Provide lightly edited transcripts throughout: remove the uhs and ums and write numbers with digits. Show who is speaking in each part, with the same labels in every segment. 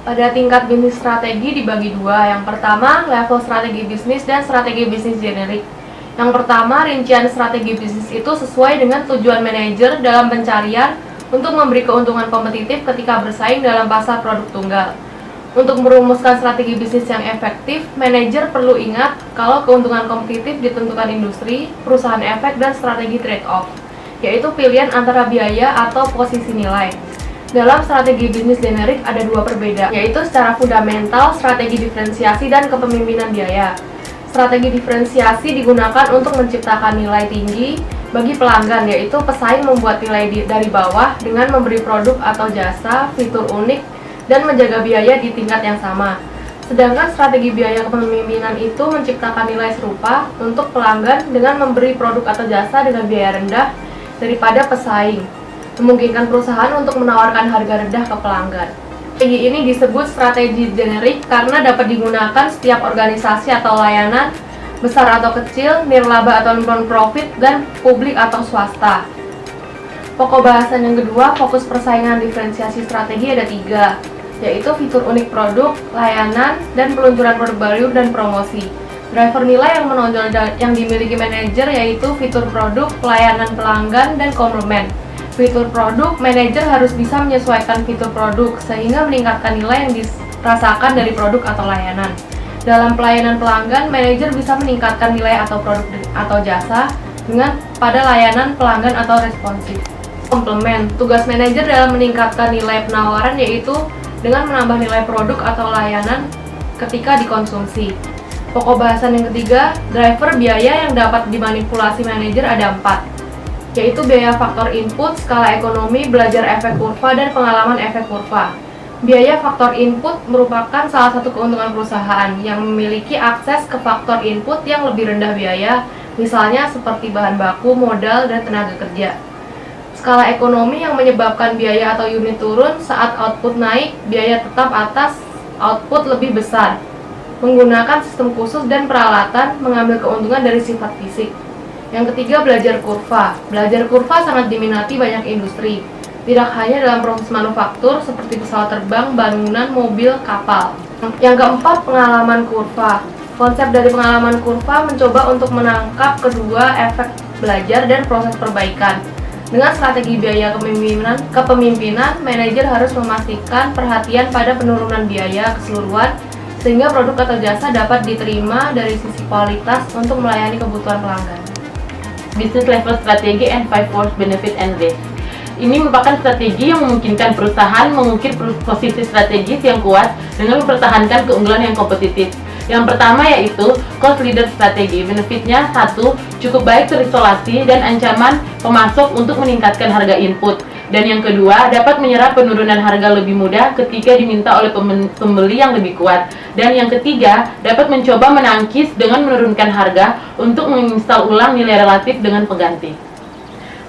Speaker 1: Pada tingkat bisnis strategi dibagi dua. Yang pertama, level strategi bisnis dan strategi bisnis generik. Yang pertama, rincian strategi bisnis itu sesuai dengan tujuan manajer dalam pencarian untuk memberi keuntungan kompetitif ketika bersaing dalam pasar produk tunggal. Untuk merumuskan strategi bisnis yang efektif, manajer perlu ingat kalau keuntungan kompetitif ditentukan industri, perusahaan efek, dan strategi trade-off, yaitu pilihan antara biaya atau posisi nilai. Dalam strategi bisnis generik ada dua perbedaan, yaitu secara fundamental, strategi diferensiasi, dan kepemimpinan biaya. Strategi diferensiasi digunakan untuk menciptakan nilai tinggi bagi pelanggan, yaitu pesaing membuat nilai dari bawah dengan memberi produk atau jasa, fitur unik, dan menjaga biaya di tingkat yang sama. Sedangkan strategi biaya kepemimpinan itu menciptakan nilai serupa untuk pelanggan dengan memberi produk atau jasa dengan biaya rendah daripada pesaing, memungkinkan perusahaan untuk menawarkan harga rendah ke pelanggan. Strategi ini disebut strategi generik karena dapat digunakan setiap organisasi atau layanan, besar atau kecil, nirlaba atau non-profit, dan publik atau swasta. Pokok bahasan yang kedua, fokus persaingan diferensiasi strategi ada 3, yaitu fitur unik produk, layanan, dan peluncuran produk baru dan promosi. Driver nilai yang menonjol yang dimiliki manajer yaitu fitur produk, pelayanan pelanggan, dan komplement. Fitur produk, manajer harus bisa menyesuaikan fitur produk sehingga meningkatkan nilai yang dirasakan dari produk atau layanan. Dalam pelayanan pelanggan, manajer bisa meningkatkan nilai atau produk atau jasa dengan pada layanan pelanggan atau responsif. Komplement, tugas manajer dalam meningkatkan nilai penawaran yaitu dengan menambah nilai produk atau layanan ketika dikonsumsi. Pokok bahasan yang ketiga, driver biaya yang dapat dimanipulasi manajer ada 4, yaitu biaya faktor input, skala ekonomi, belajar efek kurva, dan pengalaman efek kurva. Biaya faktor input merupakan salah satu keuntungan perusahaan yang memiliki akses ke faktor input yang lebih rendah biaya, misalnya seperti bahan baku, modal, dan tenaga kerja. Skala ekonomi yang menyebabkan biaya atau unit turun saat output naik, biaya tetap atas output lebih besar. Menggunakan sistem khusus dan peralatan mengambil keuntungan dari sifat fisik. Yang ketiga, belajar kurva. Belajar kurva sangat diminati banyak industri, tidak hanya dalam proses manufaktur seperti pesawat terbang, bangunan, mobil, kapal. Yang keempat, pengalaman kurva. Konsep dari pengalaman kurva mencoba untuk menangkap kedua efek belajar dan proses perbaikan. Dengan strategi biaya kepemimpinan, manajer harus memastikan perhatian pada penurunan biaya keseluruhan sehingga produk atau jasa dapat diterima dari sisi kualitas untuk melayani kebutuhan pelanggan.
Speaker 2: Business level strategi and 5 force benefit and risk. Ini merupakan strategi yang memungkinkan perusahaan mengukir posisi strategis yang kuat dengan mempertahankan keunggulan yang kompetitif. Yang pertama yaitu cost leader strategi. Benefitnya 1, cukup baik terisolasi dan ancaman pemasok untuk meningkatkan harga input. Dan yang kedua, dapat menyerap penurunan harga lebih mudah ketika diminta oleh pembeli yang lebih kuat. Dan yang ketiga, dapat mencoba menangkis dengan menurunkan harga untuk menginstal ulang nilai relatif dengan pengganti.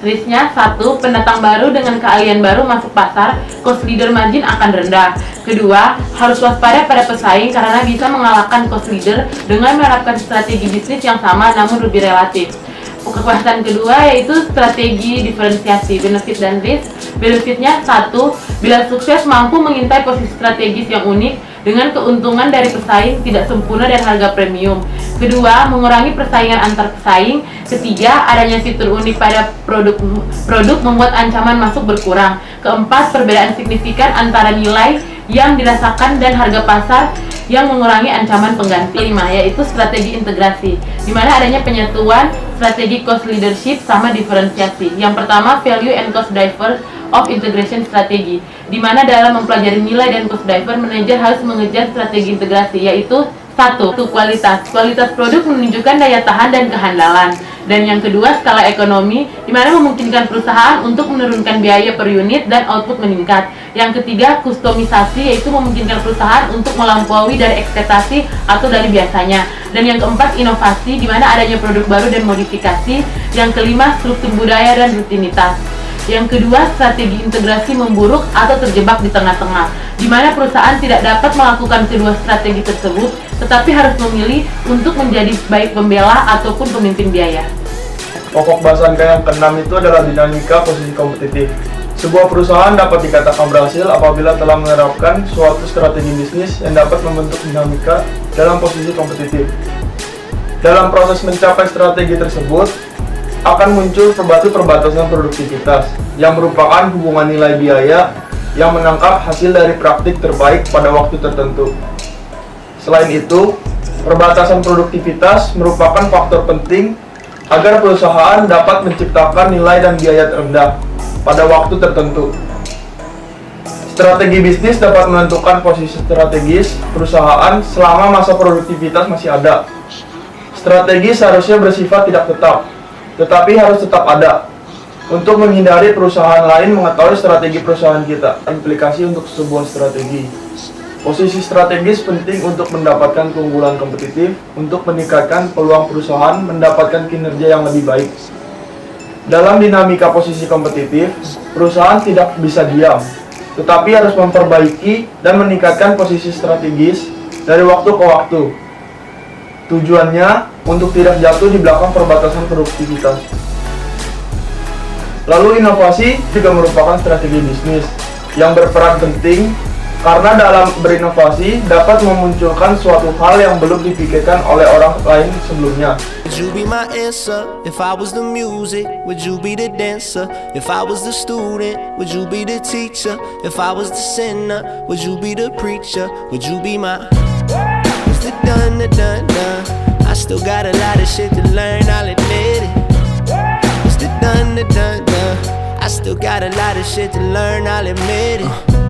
Speaker 2: Risknya 1, pendatang baru dengan keahlian baru masuk pasar, cost leader margin akan rendah. Kedua, harus waspada pada pesaing karena bisa mengalahkan cost leader dengan menerapkan strategi bisnis yang sama namun lebih relatif. Kekuatan kedua yaitu strategi diferensiasi, benefit dan risk. Benefitnya 1, bila sukses mampu mengintai posisi strategis yang unik dengan keuntungan dari pesaing tidak sempurna dan harga premium. Kedua, mengurangi persaingan antar pesaing. Ketiga, adanya fitur unik pada produk membuat ancaman masuk berkurang. Keempat, perbedaan signifikan antara nilai yang dirasakan dan harga pasar yang mengurangi ancaman pengganti. 5, yaitu strategi integrasi, di mana adanya penyatuan strategi cost leadership sama diferensiasi. Yang pertama, value and cost driver of integration strategi, di mana dalam mempelajari nilai dan cost driver, manajer harus mengejar strategi integrasi, yaitu 1, kualitas. Kualitas produk menunjukkan daya tahan dan kehandalan. Dan yang kedua, skala ekonomi, di mana memungkinkan perusahaan untuk menurunkan biaya per unit dan output meningkat. Yang ketiga, kustomisasi, yaitu memungkinkan perusahaan untuk melampaui dari ekspektasi atau dari biasanya. Dan yang keempat, inovasi, di mana adanya produk baru dan modifikasi. Yang kelima, struktur budaya dan rutinitas. Yang kedua, strategi integrasi memburuk atau terjebak di tengah-tengah, di mana perusahaan tidak dapat melakukan kedua strategi tersebut, tetapi harus memilih untuk menjadi baik pembela ataupun pemimpin biaya.
Speaker 3: Pokok bahasan yang keenam itu adalah dinamika posisi kompetitif. Sebuah perusahaan dapat dikatakan berhasil apabila telah menerapkan suatu strategi bisnis yang dapat membentuk dinamika dalam posisi kompetitif. Dalam proses mencapai strategi tersebut, akan muncul perbatasan produktivitas yang merupakan hubungan nilai biaya yang menangkap hasil dari praktik terbaik pada waktu tertentu. Selain itu, perbatasan produktivitas merupakan faktor penting agar perusahaan dapat menciptakan nilai dan biaya terendah pada waktu tertentu. Strategi bisnis dapat menentukan posisi strategis perusahaan selama masa produktivitas masih ada. Strategi seharusnya bersifat tidak tetap, tetapi harus tetap ada untuk menghindari perusahaan lain mengetahui strategi perusahaan kita. Implikasi untuk sebuah strategi. Posisi strategis penting untuk mendapatkan keunggulan kompetitif, untuk meningkatkan peluang perusahaan mendapatkan kinerja yang lebih baik. Dalam dinamika posisi kompetitif, perusahaan tidak bisa diam, tetapi harus memperbaiki dan meningkatkan posisi strategis dari waktu ke waktu. Tujuannya untuk tidak jatuh di belakang perbatasan produktivitas. Lalu inovasi juga merupakan strategi bisnis yang berperan penting karena dalam berinovasi dapat memunculkan suatu hal yang belum dipikirkan oleh orang lain sebelumnya.
Speaker 4: Would you be my answer if I was the music? Would you be the dancer? If I was the student, would you be the teacher? If I was the sinner, would you be the preacher? Would you be my It's the done, done. I still got a lot of shit to learn, I'll admit it. It's the done, done. I still got a lot of shit to learn, I'll admit it.